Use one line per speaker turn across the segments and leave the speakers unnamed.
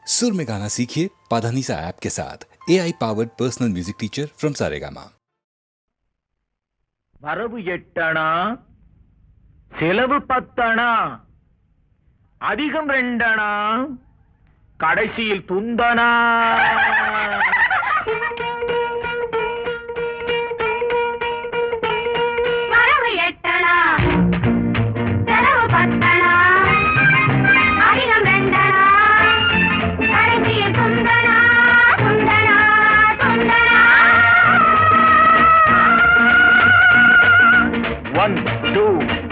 सुर में गाना सीखिए पाधानीसा ऐप के साथ। AI powered personal music teacher from Saregama.
வரவு 8 அணா, செலவு 10 அணா, அதிகம் 2 அணா, கடைசியில் துந்தனா.
வரவு 8 அணா, செலவு 10 அணா, அதிகம் 2 அணா, கடைசியில் துந்தனா, துந்தனா, துந்தனா.
1 2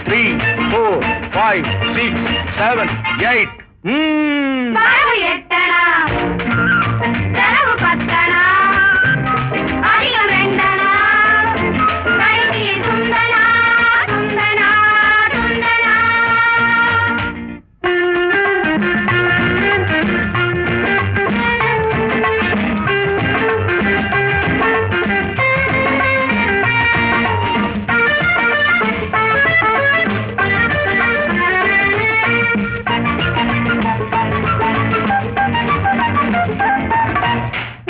3 4 5 6 7 8.
வரவு 8 அணா, செலவு 10 அணா, அதிகம் 2 அணா, கடைசியில் துந்தனா, துந்தனா, துந்தனா.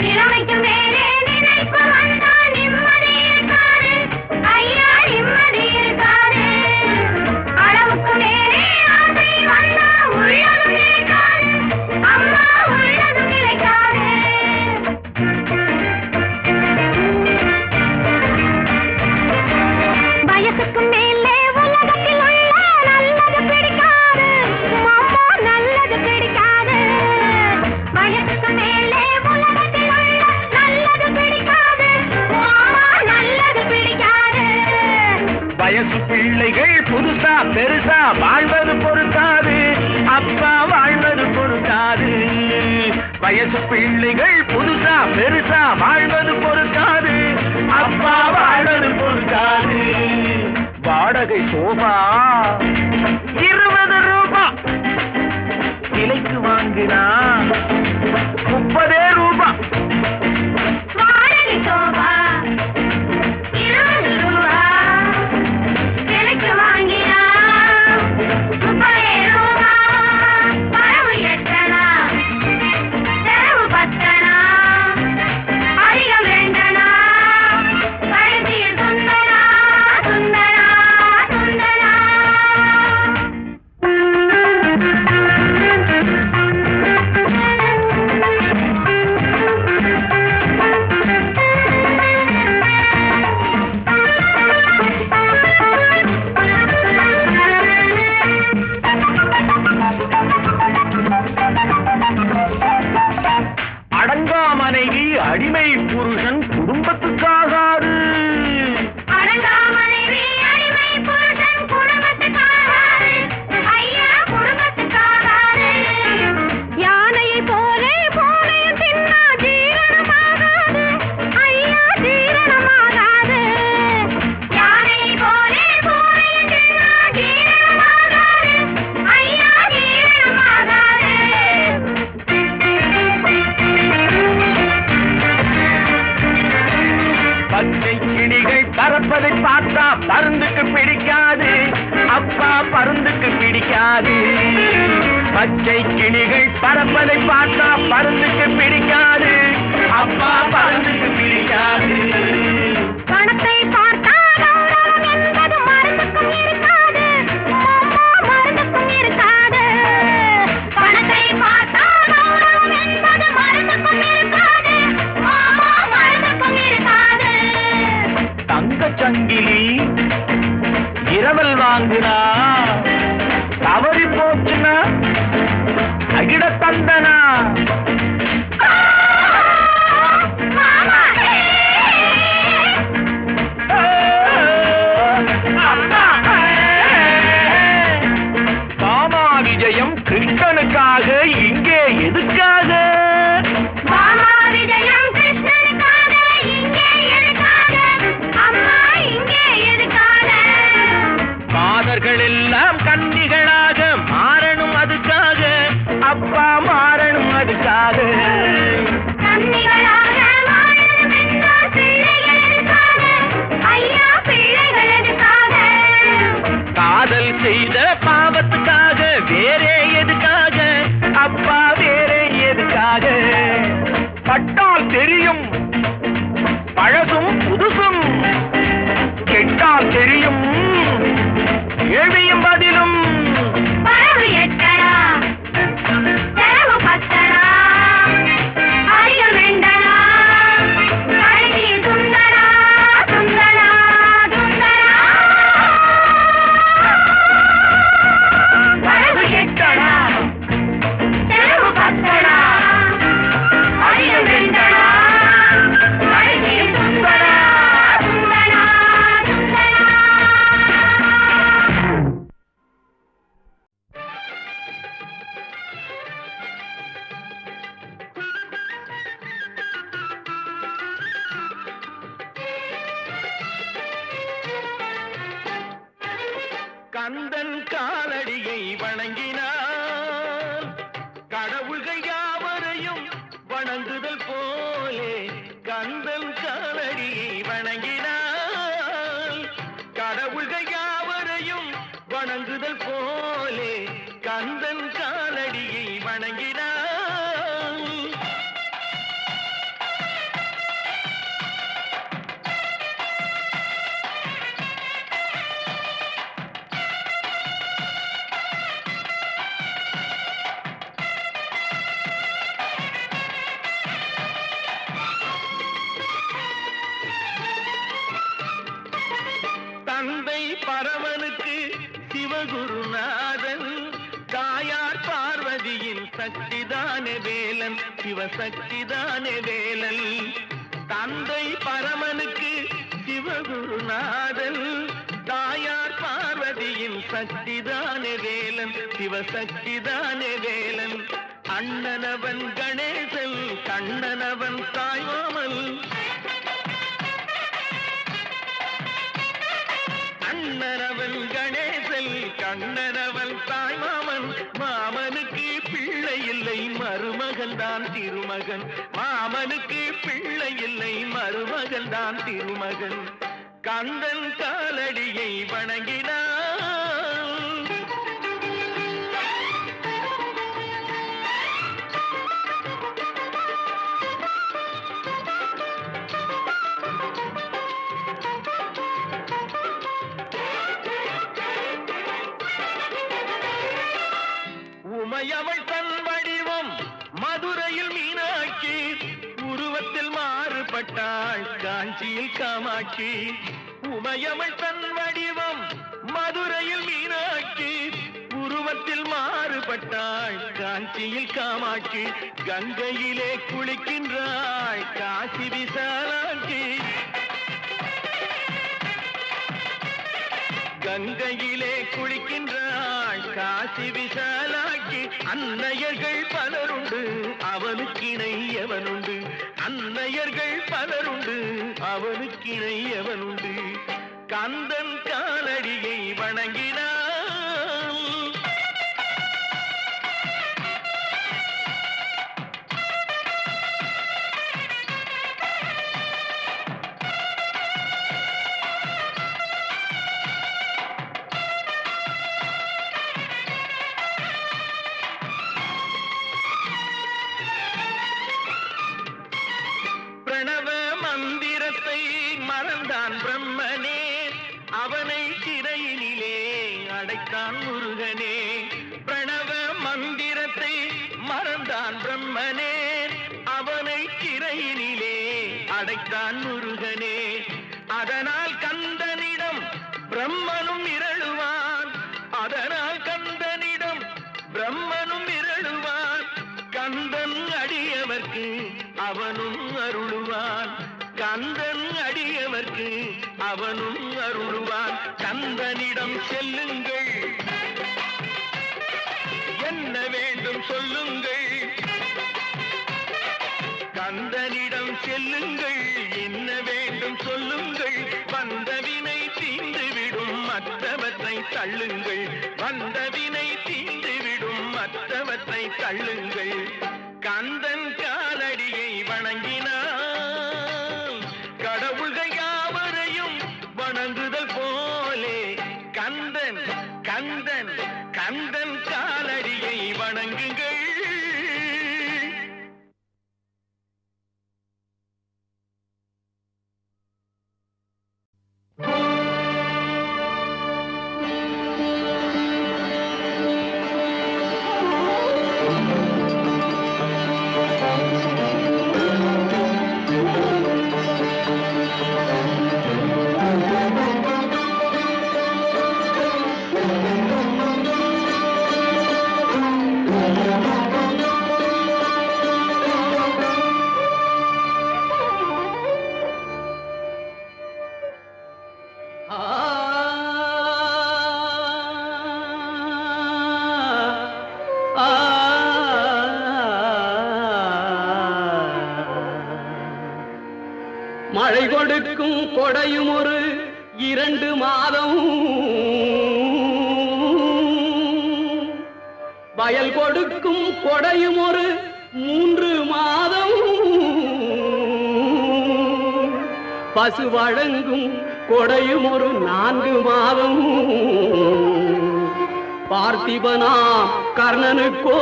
நிலைமைக்கு மேலே நினைப்பு வந்தா நிம்மதி இருக்காது, ஐயா நிம்மதி இருக்காது. அளவுக்கு மேலே ஆசை வந்தா உள்ளதும் நிலைக்காது, அம்மா உள்ளதும் நிலைக்காது. வயசுக்கு மேலே உலகத்தில் உள்ள நல்லது பிடிக்காது, அம்மா நல்லது பிடிக்காது. வயசுக்கு மேலே உலகத்தில் உள்ள நல்லது பிடிக்காது, அம்மா நல்லது பிடிக்காது.
வயசு பிள்ளைகள் புதுசா பெருசா வாழ்வது பொறுக்காது, அப்பா வாழ்வது பொறுக்காது. வயசு பிள்ளைகள் புதுசா பெருசா வாழ்வது பொறுக்காது, அப்பா வாழ்வது பொறுக்காது. வாடகை சோபா 20 ரூபாய், விலைக்கு வாங்கினா 30 ரூபாய்.
வாடகை சோபா 20 ரூபா, விலைக்கு வாங்கினா 30 ரூபா. வரவு 8 அணா, செலவு 10 அணா, அதிகம் 2 அணா, கடைசியில் துந்தனா, துந்தனா, துந்தனா.
அடங்கா மனைவி அடிமை புருஷன் குடும்பத்துக்காகாது.
அடங்கா மனைவி அடிமை புருஷன் குடும்பத்துக்காகாது, ஐயா குடும்பத்துக்காகாது. யானையை போலே பூனையும் தின்னா ஜீரணமாகாது, ஐயா ஜீரணமாகாது. யானையை போலே பூனையும் தின்னா ஜீரணமாகாது, ஐயா ஜீரணமாகாது.
பச்சை கிளிகள் பறப்பதை பார்த்தா பருந்துக்கு பிடிக்காது, அப்பா பருந்துக்கு பிடிக்காது. பச்சை கிளிகள் பறப்பதை பார்த்தா பருந்துக்கு பிடிக்காது, அப்பா பருந்துக்கு பிடிக்காது.
பணத்தை பார்த்தால் கௌரவம் என்பது மருந்துக்கும் இருக்காது, அம்மா மருந்துக்கும் இருக்காது. பணத்தை பார்த்தால் கௌரவம் என்பது மருந்துக்கும் இருக்காது, அம்மா மருந்துக்கும் இருக்காது.
தங்கச் சங்கிலி இரவல் வாங்குனா தவறி போச்சுன்னா அகிட தந்தனா.
மாமா,
மாமா விஜயம் கிருஷ்ணனுக்காக இங்கே எதுக்காக?
மாமா விஜயம் கிருஷ்ணனுக்காக இங்கே எதுக்காக, அம்மா இங்கே எதுக்காக?
மாதர்கள் எல்லாம் கன்னிகளாக மாறணும் அதுக்காக, அப்பா மாறணும் அதுக்காக.
கன்னிகளாக வாழணும் என்றால் பிள்ளைகள் எதுக்காக, ஐயா பிள்ளைகள் எதுக்காக?
காதல் செய்த பாவத்துக்காக வேறே எதுக்காக, அப்பா வேறே எதுக்காக? தெரியும் பழசும் புதுசும் கெட்டால் தெரியும் கேள்வியும் பதிலும்
பறவை எட்டடா செலவு பத்தடா அறிகள் ரெண்டடா கடைசியில் சுந்தரா சுந்தரா சுந்தரா பறவை எட்டடா செலவு பத்தடா அறிகள் ரெண்டடா கடைசியில் சுந்தரா சுந்தரா சுந்தரா.
கந்தன் காலடியை வணங்கினான் கடவுள்கள் யாவரையும் வணங்குதல் போலே கந்தன் காலடியை வணங்கினான் கடவுள்கள் யாவரையும் வணங்குதல் போலே கந்தன் காலடியை வணங்கினான். தந்தை பரமனுக்கு சிவகுருநாதன் தாயார் பார்வதியின் சக்திதானே வேலன் சிவசக்திதானே வேலன். தந்தை பரமனுக்கு சிவகுருநாதன் தாயார் பார்வதியின் சக்திதானே வேலன் சிவசக்திதானே வேலன். அண்ணனவன் கணேசன் கண்ணனவன் தாய்மாமன் அண்ணனவன் கணேசன் கண்ணனவன் தாய்மாமன். மாமனுக்கு பிள்ளை இல்லை மருமகன் தான் திருமகன் மாமனுக்கு பிள்ளை இல்லை மருமகன் தான் திருமகன். கந்தன் காலடியை வணங்கினான். உமையவள் தன் வடிவம் மதுரையில் மீனாட்சி உருவத்தில் மாறுபட்டாள் காஞ்சியில் காமாட்சி. உமையவள் தன் வடிவம் மதுரையில் மீனாட்சி உருவத்தில் மாறுபட்டாள் காஞ்சியில் காமாட்சி. கங்கையிலே குளிக்கின்றாள் காசி விசாலாட்சி கங்கையிலே குளிக்கின்றாள் காசி விசாலாட்சி. அன்னையர்கள் பலருண்டு அவனுக்கிணை எவனுண்டு அன்னையர்கள் பலருண்டு அவனுக்கிணை எவனுண்டு. கந்தன் காலடியை வணங்கினான். பிரணவ மந்திரத்தை மறந்தான் பிரம்மனே அவனை சிறையினிலே அடைத்தான் முருகனே. பிரணவ மந்திரத்தை மறந்தான் பிரம்மனே அவனை சிறையினிலே அடைத்தான் முருகனே. அதனால் கந்தனிடம் பிரம்மனும் இரழுவான் அதனால் கந்தனிடம் பிரம்மனும் இரழுவான். கந்தன் அடியவர்க்கு அவனும் அருளுவான் கந்தன் அடியவர்க்கு அவனும் அருளுவான். கந்தனிடம் செல்லுங்கள் என்ன வேண்டும் சொல்லுங்கள் கந்தனிடம் செல்லுங்கள் என்ன வேண்டும் சொல்லுங்கள். வந்தவினை தீர்ந்துவிடும் மற்றவற்றை தள்ளுங்கள் வந்தவினை தீர்ந்துவிடும் மற்றவற்றை தள்ளுங்கள். கந்தன் காலடியை வணங்கினான் கடவுள்கள் யாவரையும் வணங்குதல் போலே கந்தன் கந்தன் கந்தன் காலடியை வணங்குங்கள்.
மழை கொடுக்கும் கொடையும் ஒரு 2 மாதம், வயல் கொடுக்கும் கொடையும் ஒரு 3 மாதம், பசு வழங்கும் கொடையும் ஒரு 4 மாதம். பார்த்திபனாம் கர்ணனுக்கோ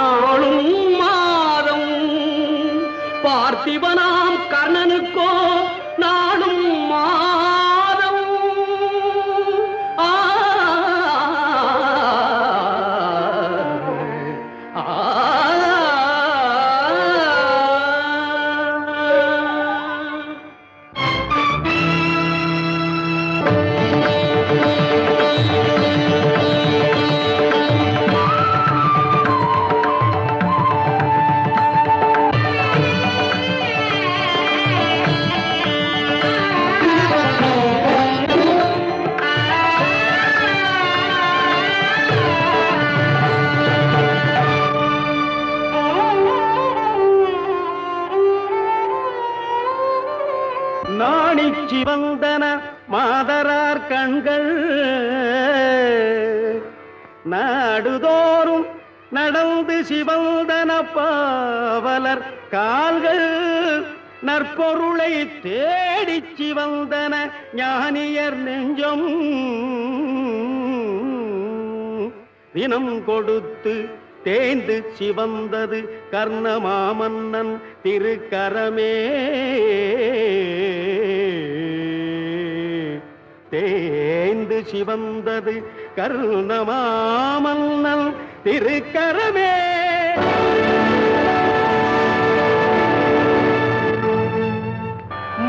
நாளும் மாதம், பார்த்திபனாம் கர்ணனுக்கோ நாளும் மாதம். ஆ நாணிச்சி வந்தன மாதரார் கண்கள், நாடுதோறும் நடந்து சிவந்தன பாவலர் கால்கள், நற்பொருளை தேடிச் சிவந்தன ஞானியர் நெஞ்சம், தினம் கொடுத்து தேய்ந்து சிவந்தது கர்ணமாமன்னன் திருக்கரமே, தேய்ந்து சிவந்தது கர்ணமாமன்னன் திருக்கரமே.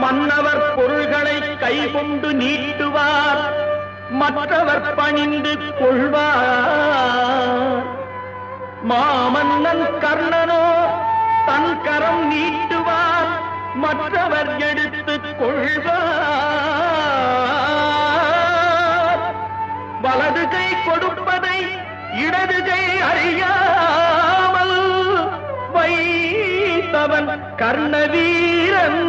மன்னவர் பொருள்களை கைகொண்டு நீட்டுவார், மற்றவர் பணிந்து கொள்வார். மாமன்னன் கர்ணனோ தன் கரம் நீட்டுவார், மற்றவர் எடுத்துக் கொள்வார். வலது கை கொடுப்பதை இடது கை அறியாமல் வைத்தவன் கர்ணவீரன்,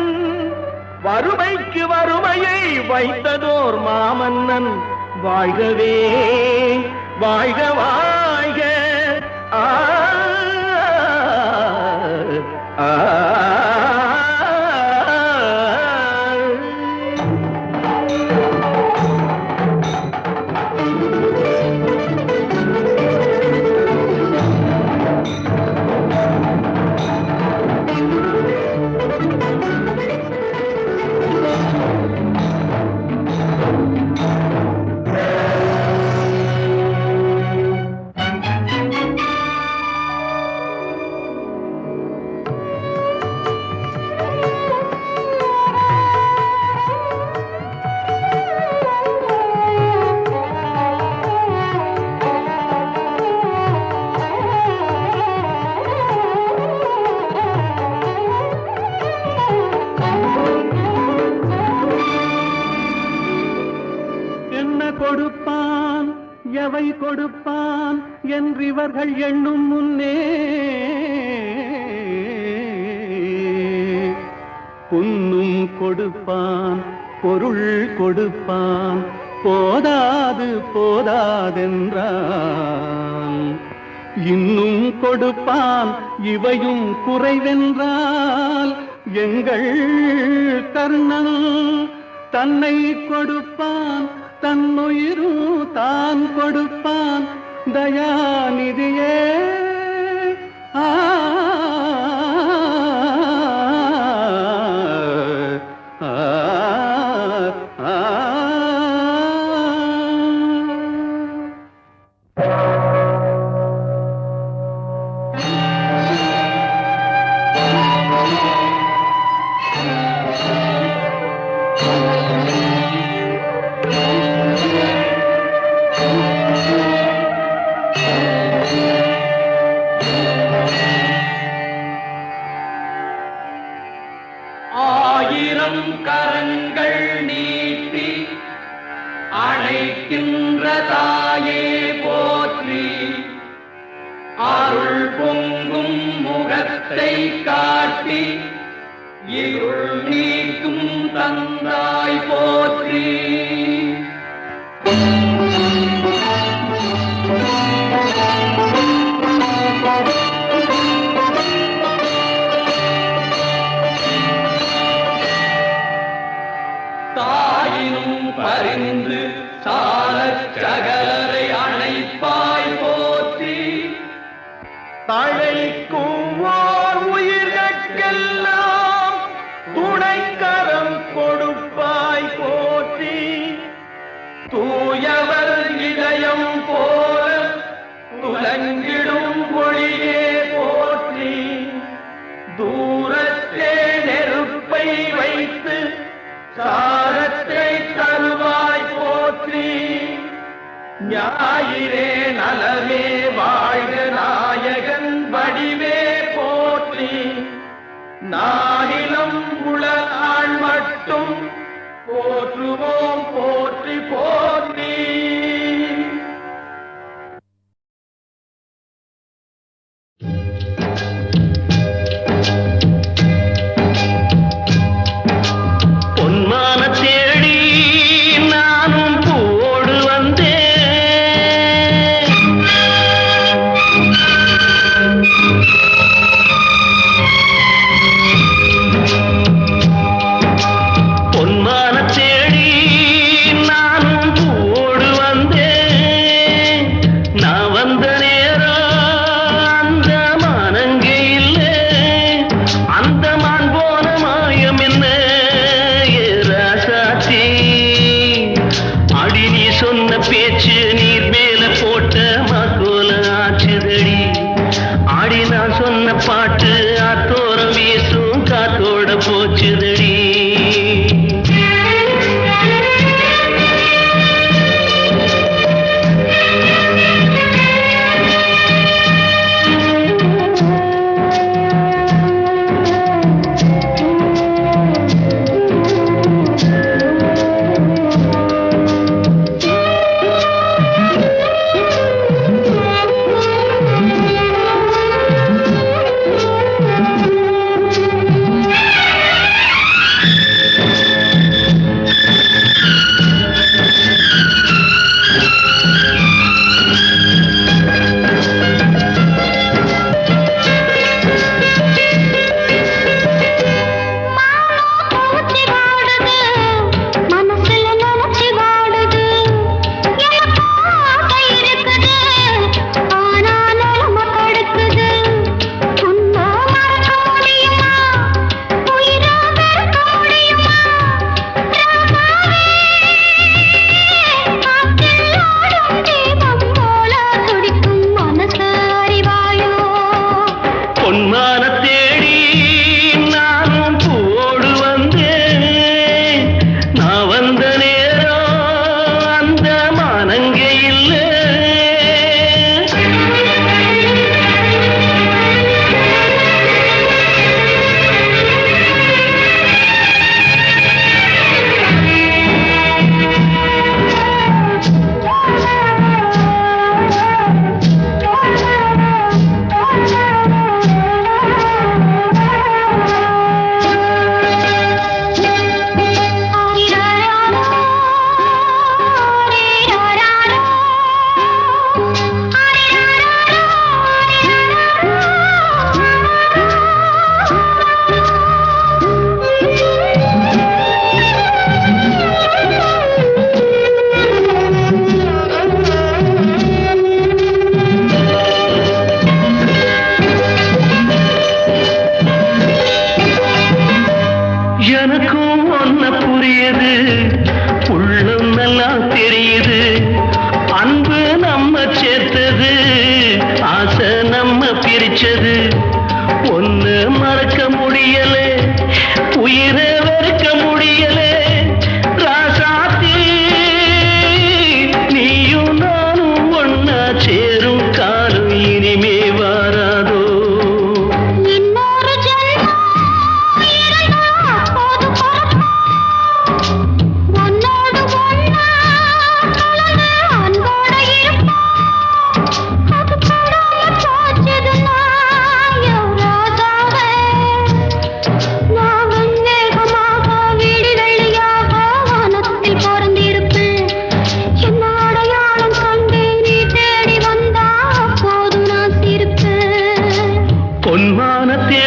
வறுமைக்கு வறுமையை வைத்ததோர் மாமன்னன். வாழ்கவே வாழ்க வாழ்க. ஆ ஆ கொடுப்பான் எவை கொடுப்பான் என்றிவர்கள் எண்ணும் முன்னே புன்னும் கொடுப்பான் பொருள் கொடுப்பான் போதாது போதாதென்றான், இன்னும் கொடுப்பான் இவையும் குறைவென்றால் எங்கள் கர்ணன் தன்னை கொடுப்பான், தன்னுயிரும் தான் கொடுப்பான் தயாநிதியே. ஆ ஆயிரம் கரங்கள் நீட்டி அணைக்கின்ற தாயே போற்றி, அருள் பொங்கும் முகத்தை காட்டி இருள் நீக்கும் தந்தாய் போற்றி. தாயினும் பரிந்து சாலச் சகலரை அணைப்பாய் போற்றி.
தழைக்கும் ஓர் உயிர்கட்கெல்லாம் துணைக்கரம் கொடுப்பாய் போற்றி.
தூயவர் இதயம் போல துலங்கிடும் ஒளியே போற்றி. தூரத்தே நெருப்பை வைத்து சாரத்தை தருவாய் போற்றி. ஞாயிறே நலமே வாழ்க நாயகன் வடிவே போற்றி. நானிலம் உளநாள் மட்டும் போற்றுவோம் போற்றி போற்றி.
பொன்மான தேடி நானும் பூவோடு வந்தேன். பொன்மான தேடி நானும் பூவோடு வந்தேன். நான் வந்த நேரம் அந்த மானங்கே இல்லை. அந்த மான் போன மாயம் என்ன ராசாத்தி? அடி நீ சொன்ன பேச்சு நீர் மேல போட்ட மாக்கோல ஆச்சுதடி. ஆடி நான் சொன்ன பாட்டு ஆத்தோரம் வீசும் காத்தோட போச்சுதடி.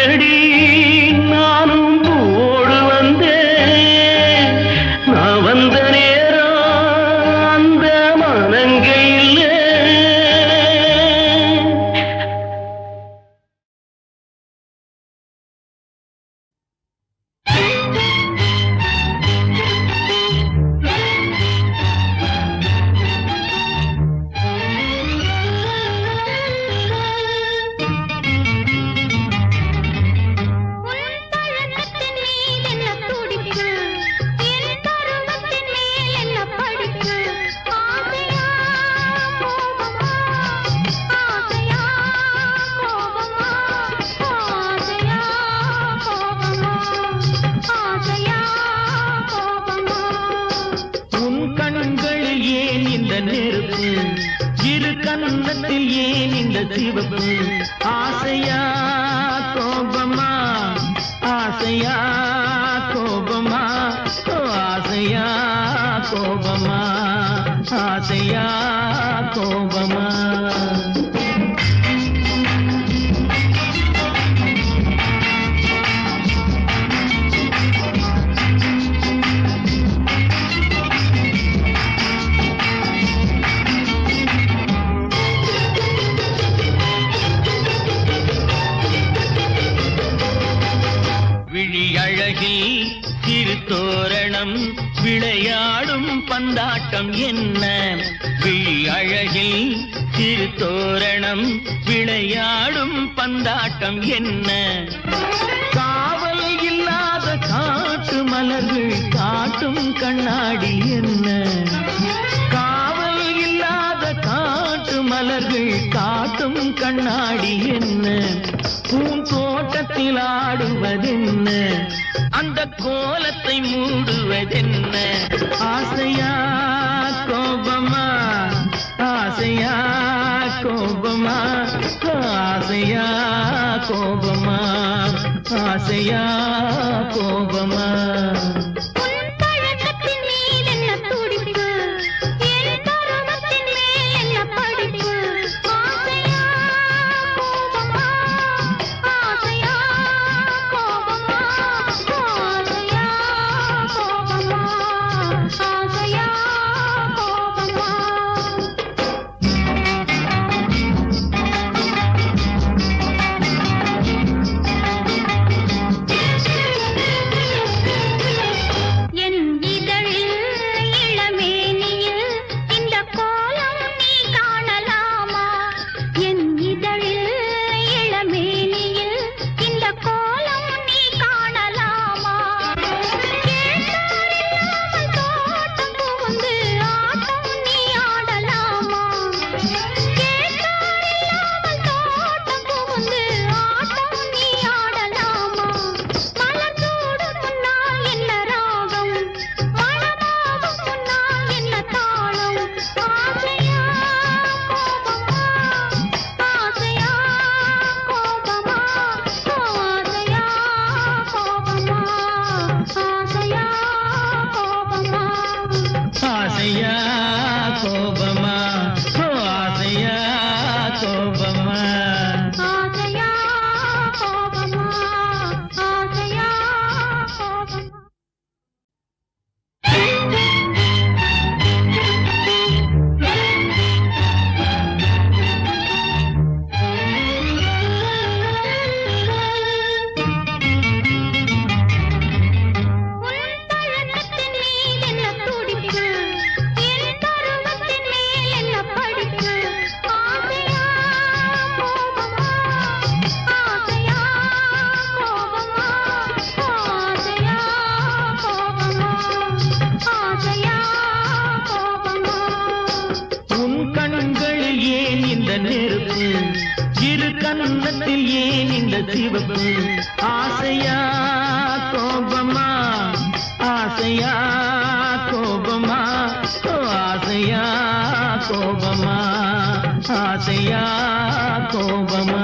தேடி நானும் பூவோடு வந்தேன். நான் வந்த நேரம் அந்த மனங்கையில் கன்னத்தில் ஏன் இந்த சிவப்பு? ஆசையா கோபமா, ஆசையா கோபமா, ஆசையா கோபமா, ஆசையா கோபமா. அழகில் திருத்தோரணம் விளையாடும் பந்தாட்டம் என்ன? விழி அழகில் திருத்தோரணம் விளையாடும் பந்தாட்டம் என்ன? காவல் இல்லாத காட்டு மலர்கள் காட்டும் கண்ணாடி என்ன? காவல் இல்லாத காட்டு மலர்கள் காட்டும் கண்ணாடி என்ன? பூந்தோட்டத்தில் ஆடுவதென்ன? அந்த கோலத்தை மூடுவதென்ன? ஆசையா கோபமா, ஆசையா கோபமா, ஆசையா கோபமா, ஆசையா கோபமா. கன்னத்தில் ஏன் இந்த சிவப்பு? ஆசையா கோபமா, ஆசையா கோபமா, ஆசையா கோபமா, ஆசையா கோபமா.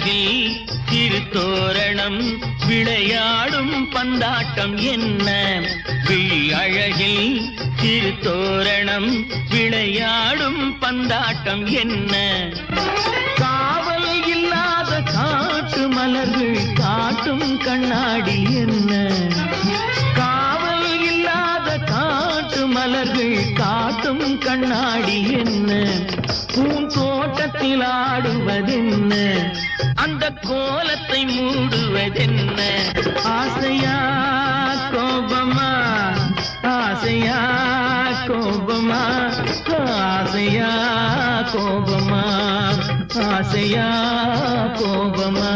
அழகில் சிறு தோரணம் விளையாடும் பந்தாட்டம் என்ன விழி அழகில் சிறு தோரணம் விளையாடும் பந்தாட்டம் என்ன காவல் இல்லாத காட்டு மலர்கள் காட்டும் கண்ணாடி என்ன காவல் இல்லாத காட்டு மலர்கள் காட்டும் கண்ணாடி என்ன பூந்தோட்டத்தில் ஆடுவதென்ன அந்த கோலத்தை மூடுவதென்ன ஆசையா கோபமா ஆசையா கோபமா ஆசையா கோபமா ஆசையா கோபமா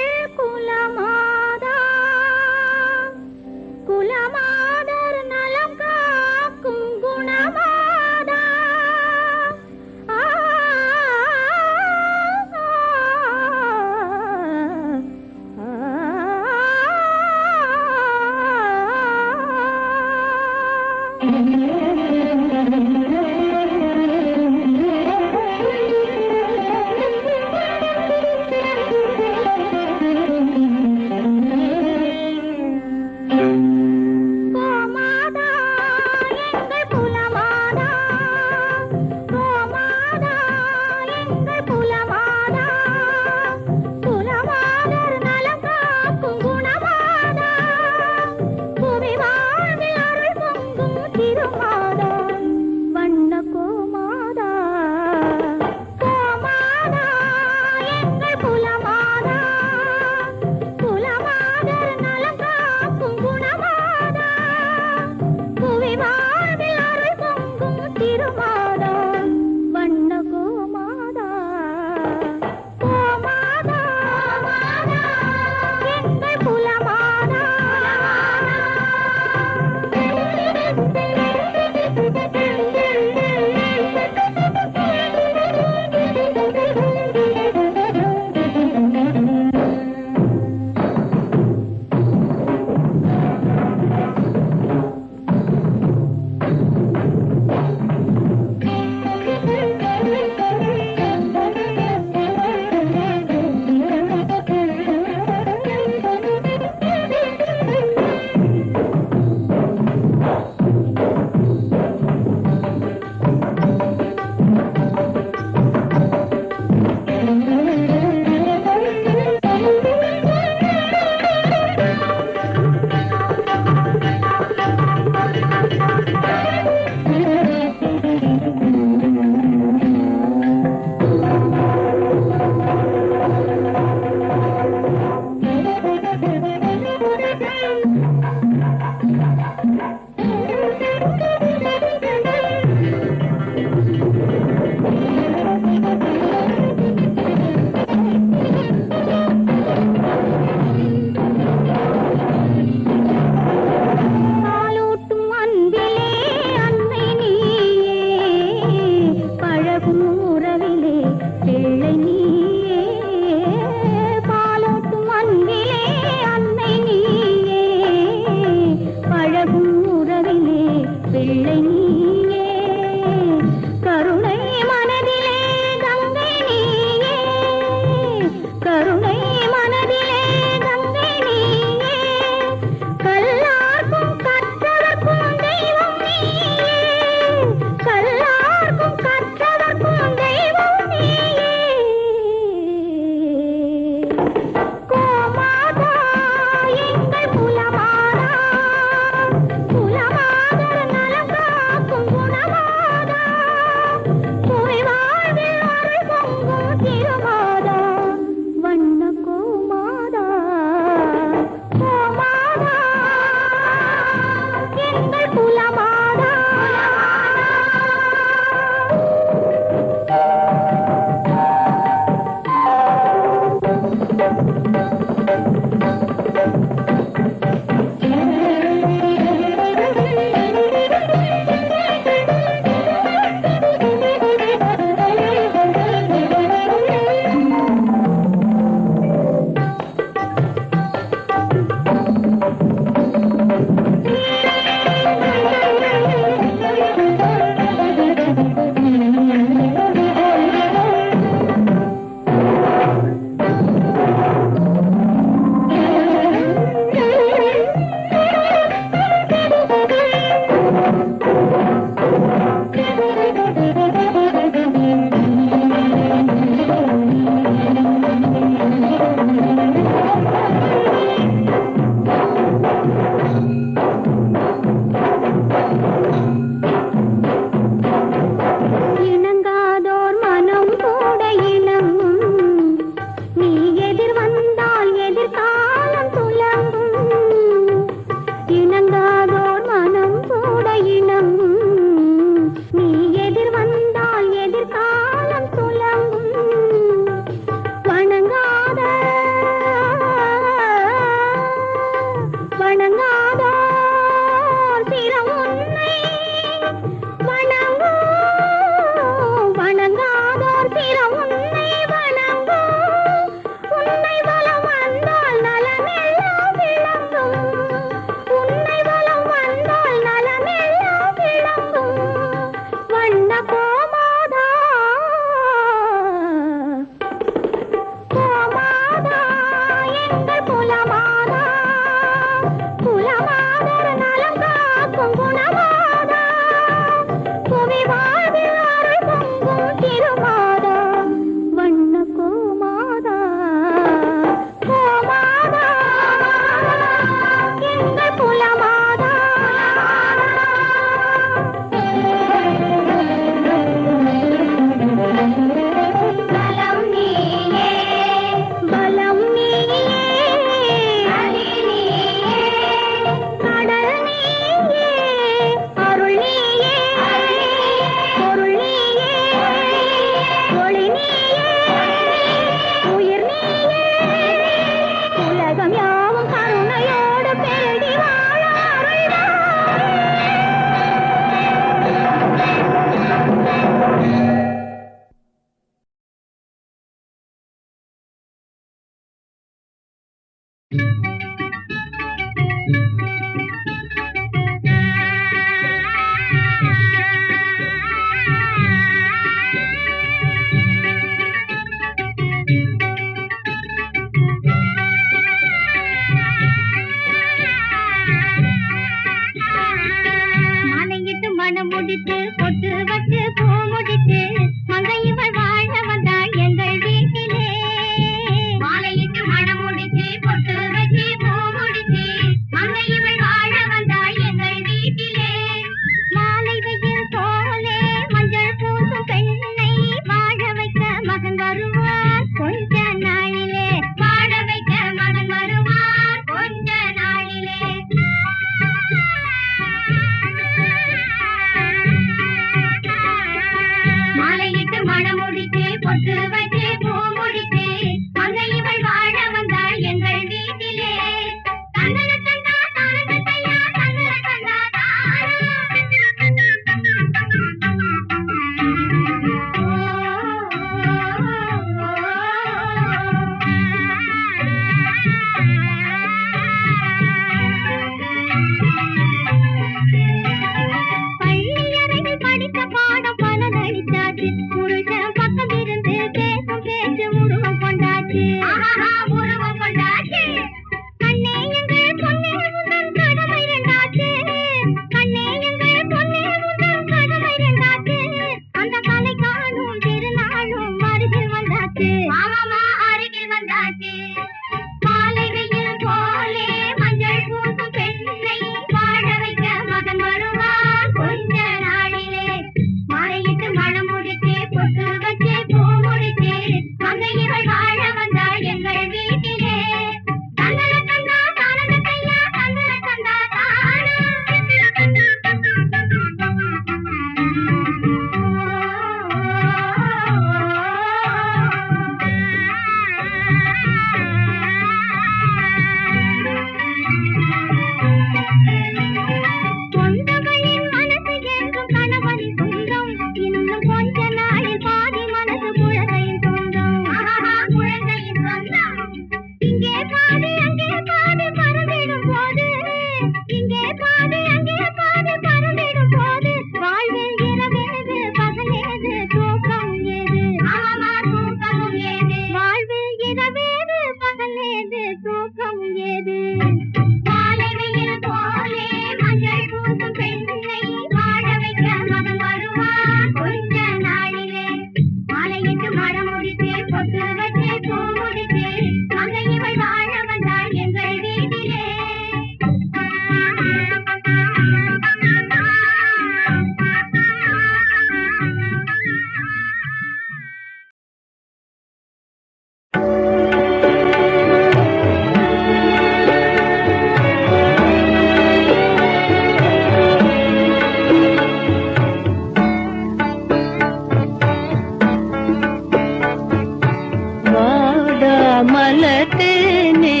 மலத்தேனே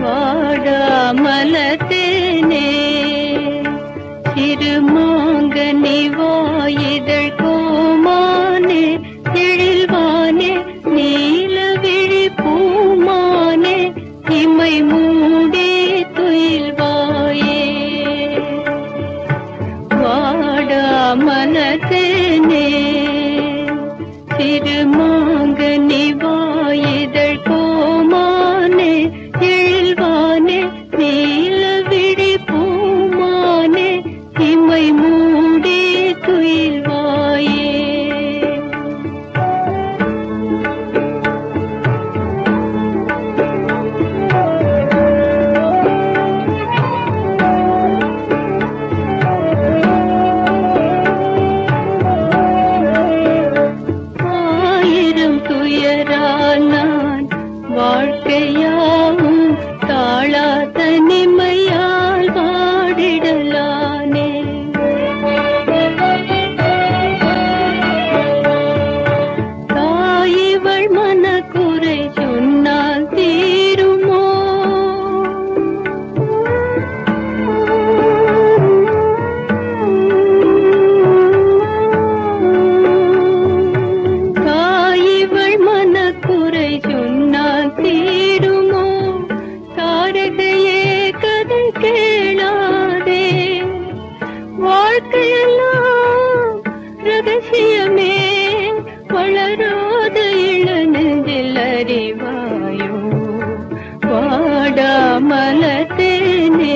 வாடா மலத்தேனே திருமாங்கனி வாயிதழ் கோமானே எழில்வானே நீலவிழி பூமானே இமை மூடி துயில்வாயே வாடா மலத்தேனே திருமாங்கனி வாயிதழ் கோமானே எழில்வானே நீலவிழி பூமானே இமை மூடி துயில்வாயே ஆயிரம் துயரால் நான் வாழ்க்கையாவும் தாழா தனிமையால் வாடிடலானே தாயிவள் மனக்குறை சொன்னால் தீருமோ தாயிவள் மனக்குறை சொன்னால் தீருமோ தாரகையே கதை கேளாதே வாழ்க்கையெல்லாம் ரகசியமே வளராத இளநெஞ்சில் அறிவாயோ வாடா மலத்தேனே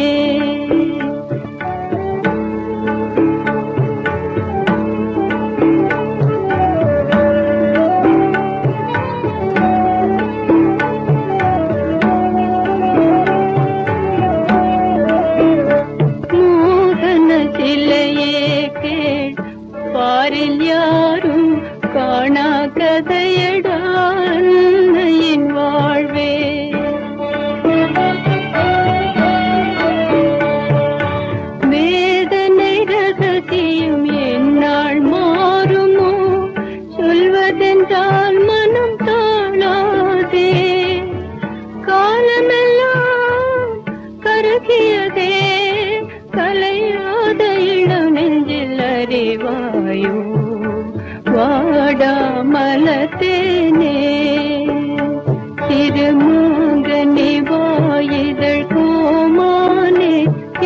மோகன சிலையே கேள் பாரில் யாரும் காணா கதையடா அன்னையின் வாழ்வே வேதனை ரகசியம் என்னால் மாறுமோ சொல்வதென்றால் மனம் தாழாதே காலமெல்லாம் கருகியதே கலையாத இளம் நெஞ்சில் அறிவாயோ வாடா மலத்தேனே திருமாங்கனி வாயிதழ் கோமானே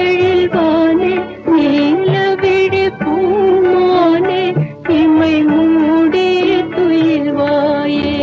எழில்வானே நீலவிழி பூமானே இமை மூடி துயில்வாயே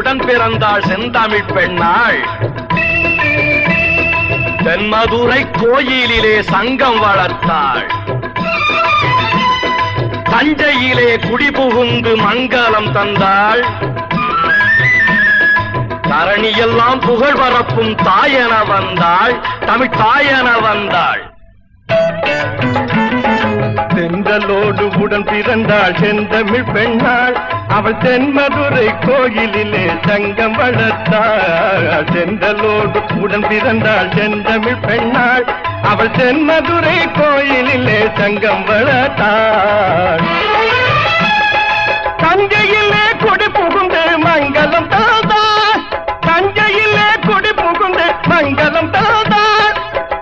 உடன் பிறந்தாள் செந்தமிழ் பெண்ணாள். தென்மதுரை கோயிலிலே சங்கம் வளர்த்தாள். தஞ்சையிலே குடிபுகுந்து மங்களம் தந்தாள். தரணியெல்லாம் புகழ் பரப்பும் தாயென வந்தாள், தமிழ் தாயென வந்தாள்.
தென்றலோடு உடன் பிறந்தாள் செந்தமிழ் பெண்ணாள். அவள் தென்மதுரை கோயிலிலே சங்கம் வளர்த்தாள். தென்றலோடு உடன் பிறந்தாள் செந்தமிழ் பெண்ணாள். அவள் தென்மதுரை கோயிலிலே சங்கம் வளர்த்தாள். தஞ்சையிலே கொடி புகுந்து மங்களம் தந்தாள். தஞ்சையிலே கொடி புகுந்து மங்களம் தந்தாள்.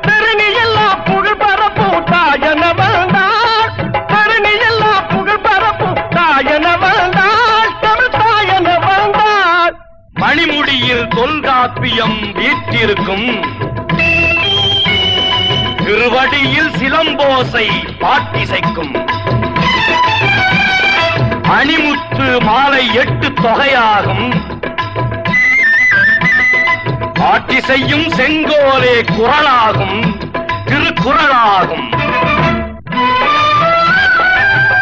தரணியெல்லாம் புகழ் பரப்பும் தாயன வந்தாள். தரணியெல்லாம் புகழ் பரப்பும் தாயன வந்தாள். தமிழ் தாயன வந்தாள்.
மணிமுடியில் தொல்காப்பியம் வீற்றிருக்கும். திருவடியில் சிலம்போசை பாட்டிசைக்கும். அணிமுத்து மாலை 8 தொகையாகும். ஆட்சி செய்யும் செங்கோலே குறளாகும், திருக்குறளாகும்.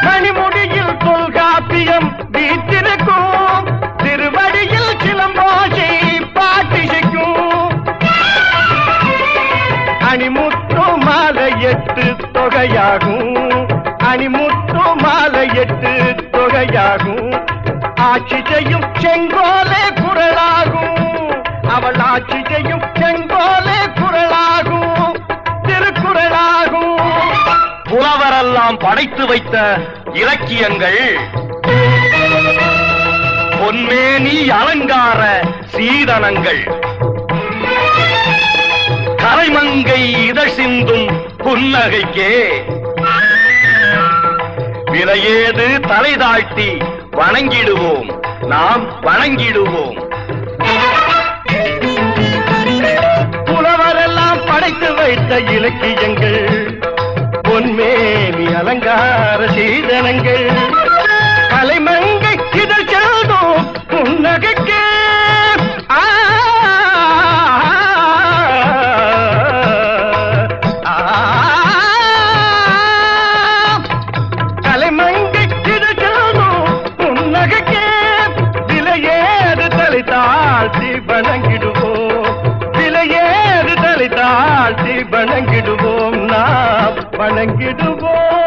மணிமுடியில் தொல்காப்பியம் வீற்றிருக்கும். திருவடியில் சிலம்போசை பாட்டிசைக்கும். அணிமுத்து மாலை 8 தொகையாகும். அணிமுத்து மாலை 8 தொகையாகும். ஆட்சி செய்யும் செங்கோலே குறளாகும். அவள் ஆட்சி செய்யும் செங்கோலே குறளாகும், திருக்குறளாகும்.
புலவரெல்லாம் படைத்து வைத்த இலக்கியங்கள். பொன்மேனி அலங்கார சீதனங்கள். கலைமங்கை இதழ் சிந்தும் புன்னகைக்கே விலையேது தலை தாழ்த்தி வணங்கிடுவோம், நாம் வணங்கிடுவோம்.
புலவரெல்லாம் படைத்து வைத்த இலக்கியங்கள். பொன்மேனி அலங்கார சீதனங்கள். கலைமங்கை இதழ் செல்தும் புன்னகைக்கே கலைமங்கை இதழ் செல்தும் புன்னகைக்கே விலையேது தலை தாழ்த்தி வணங்கிடுவோம். விலையேறு தலை தாழ்த்தி வணங்கிடுவோம், நாம் வணங்கிடுவோம்.